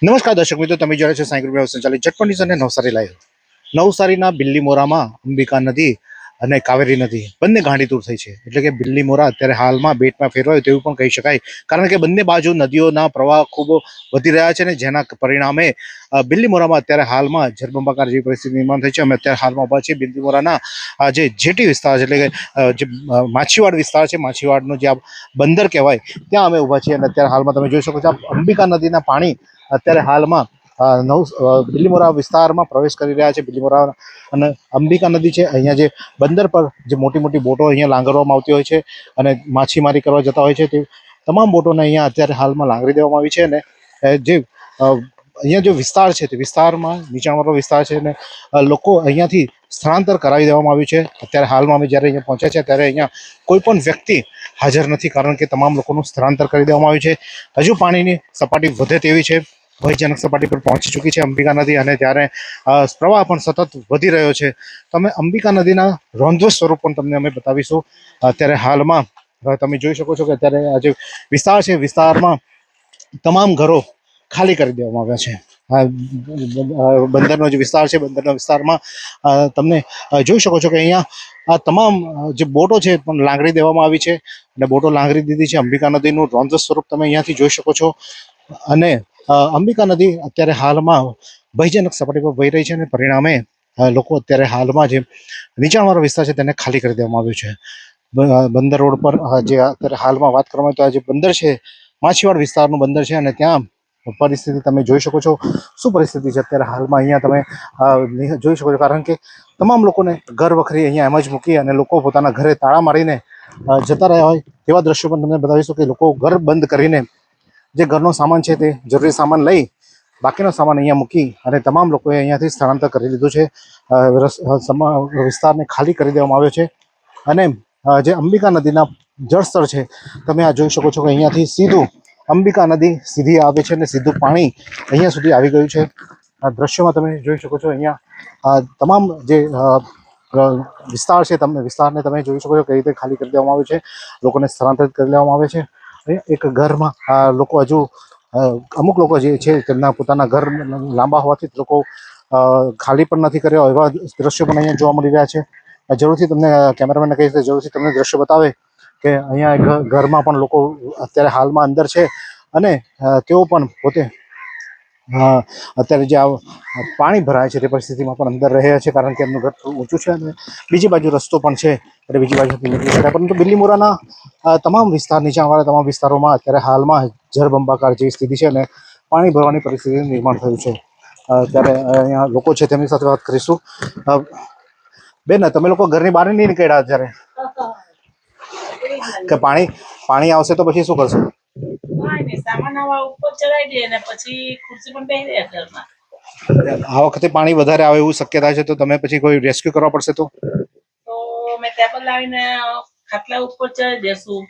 નમસ્કાર દર્શક મિત્રો, તમે જોડે છો સાંઈ કૃપા સંચાલિત ઝટપટ ન્યૂઝ અને નવસારી લાઈવ. નવસારીના બિલ્લીમોરામાં અંબિકા નદી અને કાવેરી નદી બંને ગાંડીતુર થઈ છે. એટલે કે બિલ્લીમોરા અત્યારે હાલમાં બેટમાં ફેરવાયું તેવું પણ કહી શકાય, કારણ કે બંને બાજુ નદીઓના પ્રવાહ ખૂબ વધી રહ્યા છે ને જેના પરિણામે બિલ્લીમોરામાં અત્યારે હાલમાં જળબંબાકાર જેવી પરિસ્થિતિ નિર્માણ થઈ છે. અમે અત્યારે હાલમાં ઉભા છીએ બિલ્લીમોરાના જે જેટી વિસ્તાર છે, એટલે કે જે માછીવાડ વિસ્તાર છે, માછીવાડનું જે આ બંદર કહેવાય ત્યાં અમે ઉભા છીએ. અને અત્યારે હાલમાં તમે જોઈ શકો છો અંબિકા નદીના પાણી અત્યારે હાલમાં બિલ્લીમોરા વિસ્તારમાં પ્રવેશ કરી રહ્યા છે. બિલ્લીમોરા અને અંબિકા નદી છે, અહીંયા જે બંદર પર જે મોટી મોટી બોટો અહીંયા લાંગરવામાં આવતી હોય છે અને માછીમારી કરવા જતા હોય છે, તે તમામ બોટોને અહીંયા અત્યારે હાલમાં લાંગરી દેવામાં આવી છે. અને જે અહીંયા જે વિસ્તાર છે તે વિસ્તારમાં નીચાણવાળો વિસ્તાર છે અને લોકો અહીંયાથી સ્થળાંતર કરાવી દેવામાં આવ્યું છે. અત્યારે હાલમાં અમે જ્યારે અહીંયા પહોંચ્યા છે ત્યારે અહીંયા કોઈ પણ વ્યક્તિ હાજર નથી, કારણ કે તમામ લોકોનું સ્થળાંતર કરી દેવામાં આવ્યું છે. હજુ પાણીની સપાટી વધે તેવી છે, ભયજનક સપાટી પર પહોંચી ચૂકી છે અંબિકા નદી, અને ત્યારે પ્રવાહ પણ સતત વધી રહ્યો છે. તમે અંબિકા નદીના રૌદ્ર સ્વરૂપ પણ તમને અમે બતાવીશું. અત્યારે હાલમાં તમે જોઈ શકો છો કે અત્યારે આ જે વિસ્તાર છે, વિસ્તારમાં તમામ ઘરો ખાલી કરી દેવામાં આવ્યા છે. બંદરનો જે વિસ્તાર છે, બંદરના વિસ્તારમાં તમને જોઈ શકો છો કે અહીંયા આ તમામ જે બોટો છે પણ લાંગરી દેવામાં આવી છે અને બોટો લાંગરી દીધી છે. અંબિકા નદીનું રૌદ્ર સ્વરૂપ તમે અહીંયાથી જોઈ શકો છો. અને અંબિકા નદી અત્યારે હાલમાં ભયજનક સપાટી પર વહી રહી છે અને પરિણામે લોકો અત્યારે હાલમાં જે નીચાણવાળો વિસ્તાર છે તેને ખાલી કરી દેવામાં આવ્યું છે. બંદર રોડ પર જે અત્યારે હાલમાં વાત કરવામાં આવે તો આ જે બંદર છે, માછીવાડ વિસ્તારનું બંદર છે, અને ત્યાં પરિસ્થિતિ તમે જોઈ શકો છો. શું પરિસ્થિતિ છે અત્યારે હાલમાં અહીંયા તમે જોઈ શકો છો, કારણ કે તમામ લોકોને ઘર વખરી અહીંયા એમ જ મૂકી અને લોકો પોતાના ઘરે તાળા મારીને જતા રહ્યા હોય તેવા દ્રશ્યો પણ તમને બતાવીશું કે લોકો ઘર બંધ કરીને જે ઘરનો સામાન છે તે જરૂરી સામાન લઈ બાકીનો સામાન અહીંયા મૂકી અને તમામ લોકોએ અહીંયાથી સ્થળાંતર કરી લીધું છે. વિસ્તારને ખાલી કરી દેવામાં આવ્યો છે. અને જે અંબિકા નદીના જળસ્તર છે તમે આ જોઈ શકો છો કે અહીંયાથી સીધું અંબિકા નદી સીધી આવે છે અને સીધું પાણી અહીંયા સુધી આવી ગયું છે. આ દ્રશ્યોમાં તમે જોઈ શકો છો અહીંયા તમામ જે વિસ્તાર છે, વિસ્તારને તમે જોઈ શકો છો કઈ રીતે ખાલી કરી દેવામાં આવ્યું છે, લોકોને સ્થળાંતરિત કરી દેવામાં આવે છે. એક ઘરમાં લોકો હજુ અમુક લોકો જે છે તેમના પોતાના ઘર લાંબા હોવાથી લોકો ખાલી પણ નથી કર્યો, એવા દ્રશ્યો પણ અહીંયા જોવા મળી રહ્યા છે. જરૂરથી તમને કેમેરામેનને કહીશ કે જરૂરથી તમને દ્રશ્ય બતાવે કે અહીંયા ઘરમાં પણ લોકો અત્યારે હાલમાં અંદર છે અને તેઓ પણ પોતે અત્યારે જે પાણી ભરાય છે તે પરિસ્થિતિમાં પણ અંદર રહ્યા છે, કારણ કે એમનું ઘર થોડું ઊંચું છે અને બીજી બાજુ રસ્તો પણ છે એટલે બીજી બાજુથી નીકળી શકાય. પરંતુ બિલ્લીમોરાના તમામ વિસ્તાર, નીચાણવાળા તમામ વિસ્તારોમાં અત્યારે હાલમાં જળબંબાકાર જેવી સ્થિતિ છે અને પાણી ભરવાની પરિસ્થિતિનું નિર્માણ થયું છે. ત્યારે અહીંયા લોકો છે તેમની સાથે વાત કરીશું. બેન, તમે લોકો ઘરની બહાર નહીં નીકળ્યા અત્યારે કે પાણી આવશે તો પછી શું કરશો? આ વખતે પાણી વધારે આવે એવું શક્યતા છે, તો તમે પછી કોઈ રેસ્ક્યુ કરવા પડશે તો અમે ટેબલ લાવીને ખાટલા ઉપર ચડાવી દેશું,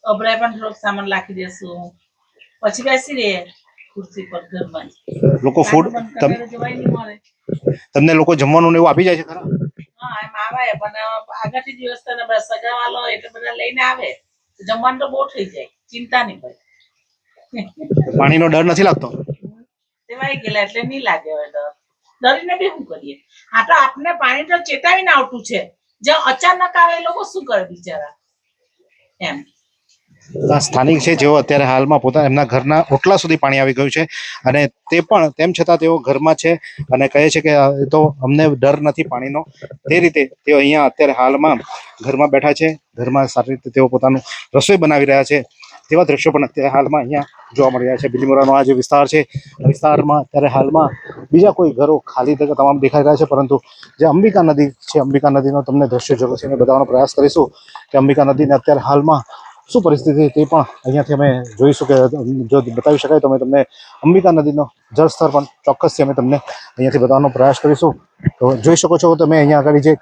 અભરાય પણ થોડોક સામાન રાખી દેશું, પછી બેસી રહીએ ખુરશી પર ઘરમાં. લોકો ફૂડ તમને લોકો જમવાનું એવું આપી જાય છે ખરા? હા, એમ આવે પણ આગળથી વ્યવસ્થા ને બસ સગાવાલો એટલે બધા લઈને આવે, જમવાનું તો બહુ થઈ જાય, ચિંતા નહીં ભાઈ. પાણીનો ડર નથી લાગતો? તેવાઈ ગયેલા એટલે નહીં લાગે હવે ડર. ડરીને બી શું કરીએ? આ તો આપને પાણી તો ચેતાવીને આવતું છે, જે અચાનક આવે એ લોકો શું કરે બિચારા એમ. સ્થાનિક છે જેઓ અત્યારે હાલમાં પોતાના એમના ઘરના ઓટલા સુધી પાણી આવી ગયું છે અને તે પણ તેમ છતાં તેઓ ઘરમાં છે અને કહે છે કે તો અમને ડર નથી પાણીનો. તે રીતે તેઓ અહીંયા અત્યારે હાલમાં ઘરમાં બેઠા છે, ઘરમાં સારી રીતે તેઓ પોતાનું રસોઈ બનાવી રહ્યા છે તેવા દ્રશ્યો પણ અત્યારે હાલમાં અહીંયા જોવા મળી રહ્યા છે. બિલ્લીમોરાનો આ જે વિસ્તાર છે, વિસ્તારમાં અત્યારે હાલમાં બીજા કોઈ ઘરો ખાલી તમામ દેખાઈ રહ્યા છે, પરંતુ જે અંબિકા નદી છે, અંબિકા નદીનો તમને દ્રશ્યો જરૂરથી અમે બતાવવાનો પ્રયાસ કરીશું કે અંબિકા નદીને અત્યારે હાલમાં શું પરિસ્થિતિ તે પણ અહીંયાથી અમે જોઈશું કે જો બતાવી શકાય તો અમે તમને અંબિકા નદીનો જળસ્તર પણ ચોક્કસથી અમે તમને અહીંયાથી બતાવવાનો પ્રયાસ કરીશું. તો જોઈ શકો છો તમે અહીંયા આગળ જે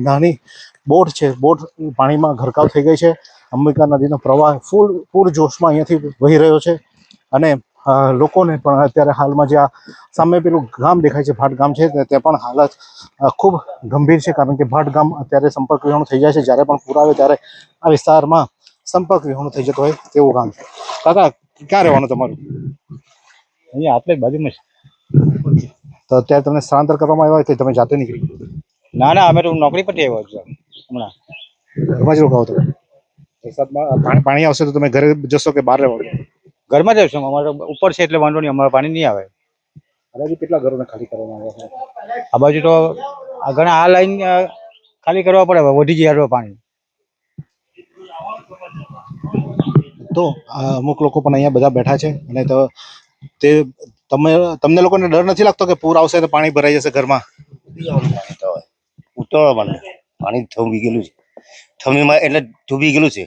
નાની બોટ છે, બોટ પાણીમાં ગરકાવ થઈ ગઈ છે. અંબિકા નદીનો પ્રવાહ પૂરજોશમાં અહીંયાથી વહી રહ્યો છે અને લોકોને પણ અત્યારે હાલમાં જે આ સામે પેલું ગામ દેખાય છે, ભાટ ગામ છે, તે પણ હાલત ખૂબ ગંભીર છે, કારણ કે ભાટ ગામ અત્યારે સંપર્ક વિહોણું થઈ જાય છે. જ્યારે પણ પૂર આવે ત્યારે આ વિસ્તારમાં સંપર્ક વિહોણું થઈ જતો હોય તેવું ગામ. કાકા, ક્યાં રહેવાનું તમારું? અહીંયા આપણે બાજુમાં છે. તો અત્યારે તમને સ્થળાંતર કરવામાં આવ્યા કે તમે જાતે નીકળી ગયા? ના ના, અમે તો નોકરી પરથી આવ્યા છીએ હમણાં. ઘરમાં જ રોકાવો તમે? વરસાદમાં પાણી આવશે તો તમે ઘરે જશો કે બહાર રહેવા? ઘરમાં જ આવશું, અમારે ઉપર છે એટલે વાંધો નહીં, અમારે પાણી નહીં આવે. આ બાજુ કેટલા ઘરોને ખાલી કરવામાં આવ્યા છે? આ બાજુ તો ઘણા આ લાઈન ખાલી કરવા પડે, વધી જાય પાણી. તો અમુક લોકો પણ અહીંયા બધા બેઠા છે અને તો તે તમને લોકોને ડર નથી લાગતો કે પૂર આવશે તો પાણી ભરાઈ જશે ઘરમાં? ઉતરવા મને પાણી થંભી ગયેલું છે, થંભીમાં એટલે ડૂબી ગયેલું છે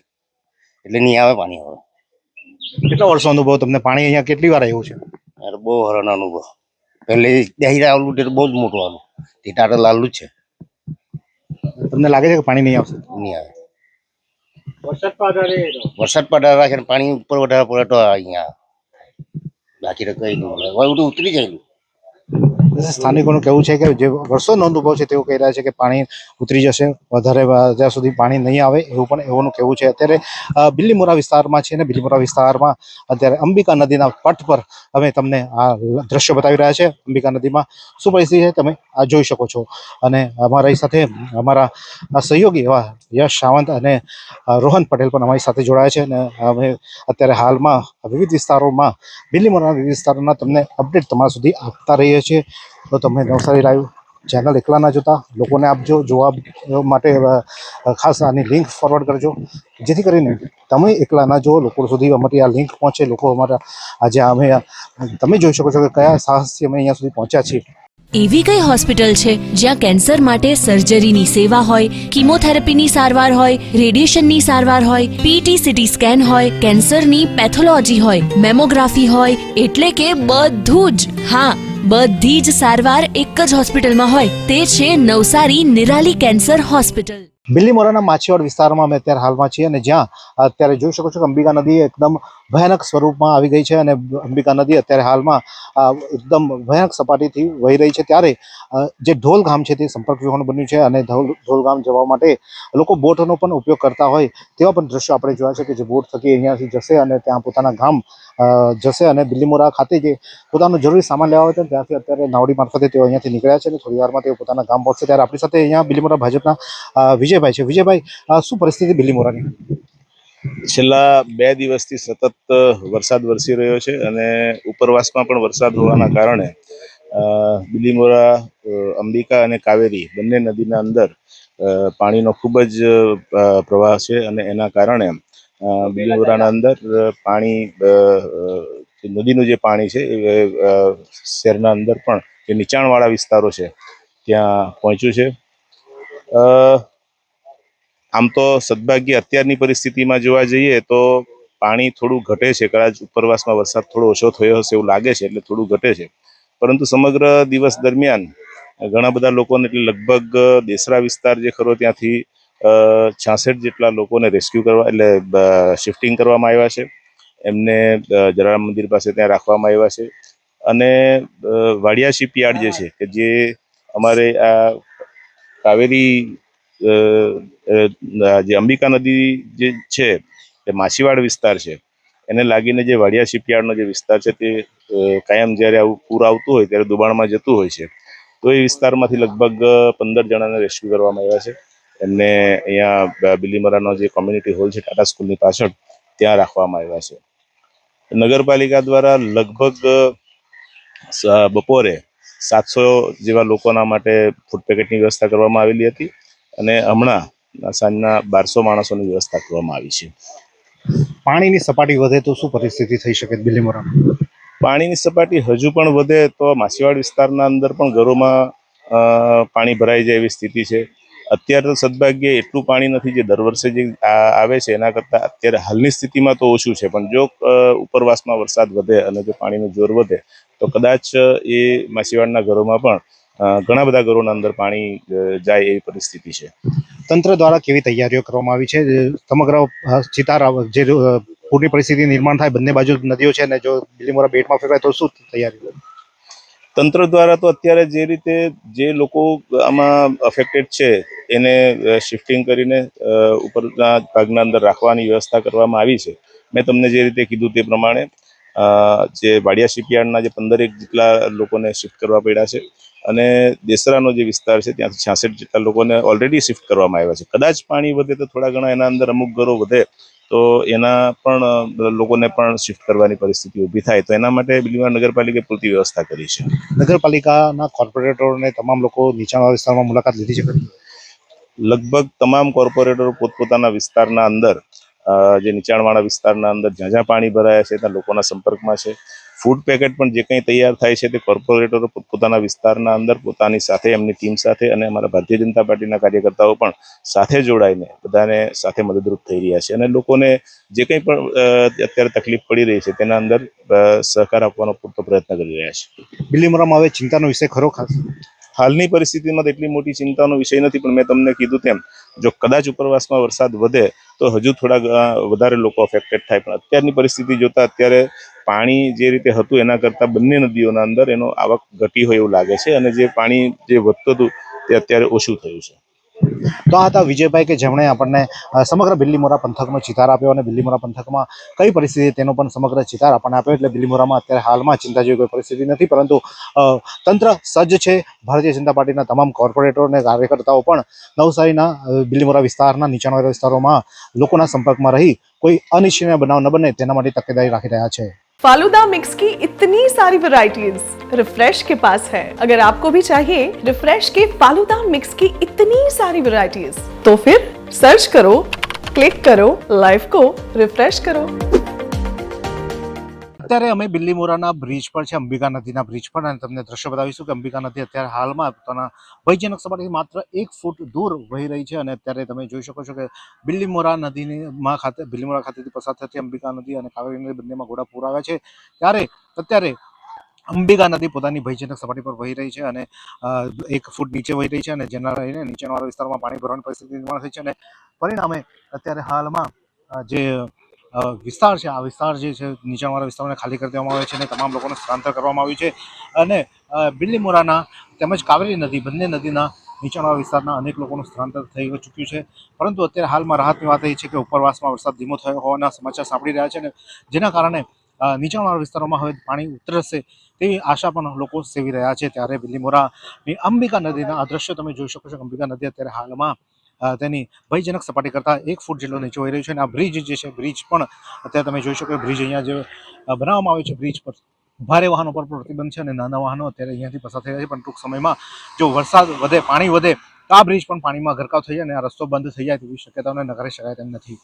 એટલે નહીં આવે પાણી હવે. કેટલા વર્ષો અનુભવ તમને? પાણી અહીંયા કેટલી વાર આવ્યું છે? યાર બહુ હરણ અનુભવ. એટલે દહીરા આવેલું તે બહુ જ મોટું આવેલું, તે ટાટર લાલું જ છે, તમને લાગે છે કે પાણી નહીં આવશે? નહીં આવે. વરસાદ પાડે વરસાદ પડે રાખે ને પાણી ઉપર વધારે પડે તો અહીંયા બાકી તો કઈ નહીં મળે. હવે બધું ઉતરી જાય. સ્થાનિકોનું કહેવું છે કે જે વર્ષોનો અનુભવ છે તેઓ કહી રહ્યા છે કે પાણી ઉતરી જશે, વધારે જ્યાં સુધી પાણી નહીં આવે એવું પણ એઓનું કહેવું છે. અત્યારે બિલ્લીમોરા વિસ્તારમાં છે ને બિલ્લીમોરા વિસ્તારમાં અત્યારે અંબિકા નદીના પટ પર અમે તમને આ દ્રશ્ય બતાવી રહ્યા છે. અંબિકા નદીમાં શું પરિસ્થિતિ છે તમે આ જોઈ શકો છો. અને અમારી સાથે અમારા સહયોગી એવા યશ સાવંત અને રોહન પટેલ પણ અમારી સાથે જોડાયા છે અને અમે અત્યારે હાલમાં વિવિધ વિસ્તારોમાં બિલ્લીમોરાના વિવિધ વિસ્તારોના તમને અપડેટ તમારા સુધી આપતા રહીએ છીએ. તો તમે નવસારી લાઈવ ચેનલ એકલા ના જોતા લોકોને આપજો, જોવા માટે ખાસ આની લિંક ફોરવર્ડ કરજો, જેથી કરીને તમે એકલા ના જો, લોકો સુધી અમારી આ લિંક પહોંચે. લોકો અમારા આજે અમે તમે જોઈ શકો છો કે કયા સાહસથી અમે અહીંયા સુધી પહોંચ્યા છીએ. એવી કઈ હોસ્પિટલ છે જ્યાં કેન્સર માટે સર્જરીની સેવા હોય, કિમોથેરાપીની સારવાર હોય, રેડિયેશનની સારવાર હોય, પીટી સીટી સ્કેન હોય, કેન્સરની પેથોલોજી હોય, મેમોગ્રાફી હોય, એટલે કે બધું જ. હા, બધી જ સારવાર એક જ હોસ્પિટલમાં હોય. તે છે નવસારી નિરાલી કેન્સર હોસ્પિટલ. બિલ્લીમોરાના માછીવાડ વિસ્તારમાં અમે અત્યારે હાલમાં છીએ અને જ્યાં અત્યારે જોઈ શકો છો કે અંબિકા નદી એકદમ ભયાનક સ્વરૂપમાં આવી ગઈ છે અને અંબિકા નદી અત્યારે હાલમાં એકદમ ભયાનક સપાટીથી વહી રહી છે. ત્યારે જે ઢોલ ગામ છે તે સંપર્ક વિહોણું બન્યું છે અને ઢોલ ગામ જવા માટે લોકો બોટનો પણ ઉપયોગ કરતા હોય તેવા પણ દ્રશ્યો આપણે જોયા છે કે જે બોટ થકી અહીંયાથી જશે અને ત્યાં પોતાના ગામ જશે. અને બિલ્લીમોરા ખાતે જે પોતાનો જરૂરી સામાન લેવા હોય ત્યાંથી અત્યારે નાવડી મારફતે તેઓ અહીંયાથી નીકળ્યા છે અને થોડી વારમાં તેઓ પોતાના ગામ પહોંચશે. ત્યારે આપણી સાથે અહીંયા બિલ્લીમોરા ભાજપના વિજયભાઈ છે. વિજયભાઈ, શું પરિસ્થિતિ બિલ્લીમોરાની? છેલ્લા 2 દિવસથી સતત વરસાદ વરસી રહ્યો છે અને ઉપરવાસમાં પણ વરસાદ હોવાના કારણે બિલ્લીમોરા, અંબિકા અને કાવેરી બંને નદીના અંદર પાણીનો ખૂબ જ પ્રવાહ છે અને એના કારણે બિલ્લીમોરાના અંદર પાણી, નદીનું જે પાણી છે એ શહેરના અંદર પણ જે નીચાણવાળા વિસ્તારો છે ત્યાં પહોંચ્યું છે. આમ તો સદભાગ્ય અત્યારની પરિસ્થિતિમાં જોવા જઈએ તો પાણી થોડું ઘટે છે. કદાચ ઉપરવાસમાં વરસાદ થોડો ઓછો થયો હશે એવું લાગે છે એટલે થોડું ઘટે છે, પરંતુ સમગ્ર દિવસ દરમિયાન ઘણા બધા લોકોને, એટલે લગભગ દેસરા વિસ્તાર જે ખરો ત્યાંથી 66 જેટલા લોકોને રેસ્ક્યુ કરવા, એટલે શિફ્ટિંગ કરવામાં આવ્યા છે. એમને જલારામ મંદિર પાસે ત્યાં રાખવામાં આવ્યા છે. અને વાડિયા શિપયાર્ડ જે છે કે જે અમારે આ કાવેરી જે અંબિકા નદી જે છે એ માછીવાડ વિસ્તાર છે એને લાગીને જે વાડિયા શિપયાર્ડનો જે વિસ્તાર છે તે કાયમ જ્યારે આવું પૂર આવતું હોય ત્યારે દુબાણમાં જતું હોય છે. તો એ વિસ્તારમાંથી લગભગ 15 જણાને રેસ્ક્યુ કરવામાં આવ્યા છે. એમને અહીંયા બિલ્લીમોરાનો જે કોમ્યુનિટી હોલ છે ટાટા સ્કૂલની પાછળ ત્યાં રાખવામાં આવ્યા છે. નગરપાલિકા દ્વારા લગભગ બપોરે 700 જેવા લોકોના માટે ફૂડ પેકેટની વ્યવસ્થા કરવામાં આવેલી હતી અને હમણાં સાંજના 1200 માણસોની વ્યવસ્થા કરવામાં આવી છે. પાણીની સપાટી વધે તો શું પરિસ્થિતિ થઈ શકે બિલ્લીમોરામાં? પાણીની સપાટી હજુ પણ વધે તો માછીવાડ વિસ્તારના અંદર પણ ઘરોમાં પાણી ભરાઈ જાય એવી સ્થિતિ છે. અત્યારે તો સદભાગ્યે એટલું પાણી નથી જે દર વર્ષે જે આવે છે એના કરતાં અત્યારે હાલની સ્થિતિમાં તો ઓછું છે, પણ જો ઉપરવાસમાં વરસાદ વધે અને જો પાણીનું જોર વધે તો કદાચ એ માછીવાડના ઘરોમાં પણ ઘણા બધા ઘરોના અંદર પાણી જાય એવી પરિસ્થિતિ છે. તંત્ર દ્વારા કેવી તૈયારીઓ કરવામાં આવી છે? સમગ્ર ચિતાર જે પૂરની પરિસ્થિતિ નિર્માણ થાય, બંને બાજુ નદીઓ છે અને જો બિલ્લીમોરા બેટમાં ફેરવાય તો શું તૈયારી? તંત્ર દ્વારા તો અત્યારે જે રીતે જે લોકો આમાં અફેક્ટેડ છે એને શિફ્ટિંગ કરીને ઉપરના ભાગના અંદર રાખવાની વ્યવસ્થા કરવામાં આવી છે. મેં તમને જે રીતે કીધું તે પ્રમાણે જે વાડિયા શિપયાર્ડના જે 15 જેટલા લોકોને શિફ્ટ કરવા પડ્યા છે અને દેસરાનો જે વિસ્તાર છે ત્યાંથી 66 જેટલા લોકોને ઓલરેડી શિફ્ટ કરવામાં આવ્યા છે. કદાચ પાણી વધે તો થોડા ઘણા એના અંદર અમુક ઘરો વધે તો એના પણ લોકોને પણ શિફ્ટ કરવાની પરિસ્થિતિ ઊભી થાય, તો એના માટે બિલીમોરા નગરપાલિકાએ પૂરતી વ્યવસ્થા કરી છે. નગરપાલિકાના કોર્પોરેટરોને તમામ લોકો નીચાણવાળા વિસ્તારમાં મુલાકાત લીધી છે ખરી? લગભગ તમામ કોર્પોરેટરો પોતપોતાના વિસ્તારના અંદર જે નીચાણવાળા વિસ્તારના અંદર જ્યાં જ્યાં પાણી ભરાયા છે ત્યાં લોકોના સંપર્કમાં છે. ફૂડ પેકેટ પણ જે કંઈ તૈયાર થાય છે તે કોર્પોરેટરો પોતપોતાના વિસ્તારના અંદર પોતાની સાથે એમની ટીમ સાથે અને અમારા ભારતીય જનતા પાર્ટીના કાર્યકર્તાઓ પણ સાથે જોડાઈને બધાને સાથે મદદરૂપ થઈ રહ્યા છે અને લોકોને જે કંઈ પણ અત્યારે તકલીફ પડી રહી છે તેના અંદર સહકાર આપવાનો પૂરતો પ્રયત્ન કરી રહ્યા છે. બિલીમોરામાં હવે ચિંતાનો વિષય ખરો ખાસ? હાલની પરિસ્થિતિમાં તો એટલી મોટી ચિંતાનો વિષય નથી, પણ મેં તમને કીધું તેમ જો કદાચ ઉપરવાસમાં વરસાદ વધે તો હજુ થોડા વધારે લોકો અફેક્ટેડ થાય, પણ અત્યારની પરિસ્થિતિ જોતા અત્યારે પાણી જે રીતે હતું એના કરતાં બંને નદીઓના અંદર એનો આવક ઘટી હોય એવું લાગે છે અને જે પાણી જે વધતું હતું તે અત્યારે ઓછું થયું છે. તો આ હતા વિજયભાઈ કે જેમણે આપણને સમગ્ર બિલીમોરા પંથકનો ચિતાર આપ્યો અને બિલીમોરા પંથકમાં કઈ પરિસ્થિતિ તેનો પણ સમગ્ર ચિતાર આપણને આપ્યો. એટલે બિલીમોરામાં અત્યારે હાલમાં ચિંતા જેવી કોઈ પરિસ્થિતિ નથી, પરંતુ તંત્ર સજ્જ છે. ભારતીય જનતા પાર્ટીના તમામ કોર્પોરેટરો અને કાર્યકર્તાઓ પણ નવસારીના બિલીમોરા વિસ્તારના નીચાણવાળા વિસ્તારોમાં લોકોના સંપર્કમાં રહી કોઈ અનિચ્છનીય બનાવ ન બને તેના માટે તકેદારી રાખી રહ્યા છે. फालूदा मिक्स की इतनी सारी वैरायटीज रिफ्रेश के पास है. अगर आपको भी चाहिए रिफ्रेश के फालूदा मिक्स की इतनी सारी वैरायटीज तो फिर सर्च करो, क्लिक करो, लाइफ को रिफ्रेश करो. અત્યારે અમે બિલીમોરાના બ્રિજ પર છે, અંબિકા નદીના બ્રિજ પર, અને તમને દ્રશ્ય બતાવીશું કે અંબિકા નદી અત્યારે હાલમાં પોતાના ભયજનક સપાટીથી માત્ર 1 ફૂટ દૂર વહી રહી છે. અને અત્યારે તમે જોઈ શકો છો કે બિલીમોરા નદીમાં બિલીમોરા ખાતેથી પસાર થતી અંબિકા નદી અને કાવેરી નદી બંનેમાં ઘોડા પૂર આવ્યા છે. ત્યારે અત્યારે અંબિકા નદી પોતાની ભયજનક સપાટી પર વહી રહી છે અને 1 ફૂટ નીચે વહી રહી છે, અને જેના લઈને નીચાણવાળા વિસ્તારમાં પાણી ભરવાની પરિસ્થિતિ નિર્માણ થઈ છે. અને પરિણામે અત્યારે હાલમાં જે વિસ્તાર છે, આ વિસ્તાર જે છે નીચાણવાળા વિસ્તારોને ખાલી કરી દેવામાં આવે છે અને તમામ લોકોને સ્થળાંતર કરવામાં આવ્યું છે. અને બિલીમોરાના તેમજ કાવેરી નદી બંને નદીના નીચાણવાળા વિસ્તારના અનેક લોકોનું સ્થળાંતર થઈ ચૂક્યું છે. પરંતુ અત્યારે હાલમાં રાહતની વાત એ છે કે ઉપરવાસમાં વરસાદ ધીમો થયો હોવાના સમાચાર સાંભળી રહ્યા છે, અને જેના કારણે નીચાણવાળા વિસ્તારોમાં હવે પાણી ઉતરશે તેવી આશા પણ લોકો સેવી રહ્યા છે. ત્યારે બિલીમોરાની અંબિકા નદીના આ દ્રશ્યો તમે જોઈ શકો છો. અંબિકા નદી અત્યારે હાલમાં તેની ભયજનક સપાટી કરતાં 1 ફૂટ જેટલો નીચે વહી રહ્યું છે. અને આ બ્રિજ જે છે, બ્રિજ પણ અત્યારે તમે જોઈ શકો બ્રિજ અહીંયા જે બનાવવામાં આવ્યો છે, બ્રિજ પર ભારે વાહનો પર પ્રતિબંધ છે અને નાના વાહનો અત્યારે અહીંયાથી પસાર થઈ રહ્યા છે. પણ ટૂંક સમયમાં જો વરસાદ વધે, પાણી વધે તો આ બ્રિજ પણ પાણીમાં ગરકાવ થઈ જાય અને આ રસ્તો બંધ થઈ જાય તેવી શક્યતાઓને નકારી શકાય તેમ નથી.